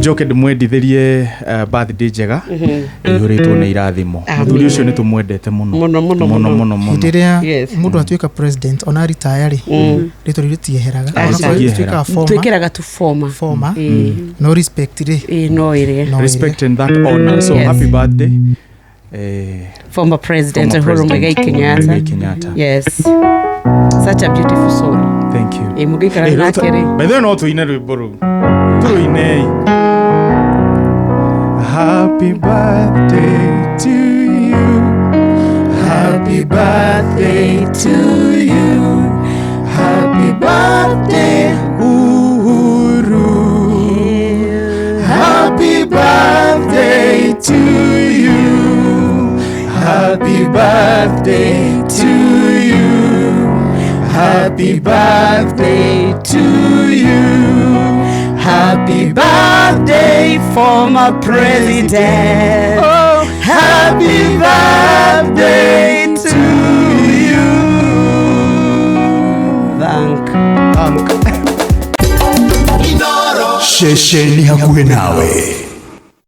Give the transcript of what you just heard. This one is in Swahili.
njoke ndimwendithirie birthday njega ihuritwo na irathimo muthuri ucio nitumwendete muno ndiria mundu atuika president ona retire ri rito ritieheraga twikiraga tu former no respect ri no ire respect and that honor. So happy birthday former president Uhuru Kenyatta. Yes, such a beautiful soul. Thank you. Mugikara nakere by the way no tuine rwimbo ru tuine happy birthday to you, happy birthday to you, happy birthday Uhuru, happy birthday to you, happy birthday to you, happy birthday to you, happy birthday former president, oh, happy birthday to you. Inooro shesheni hakuhe nawe.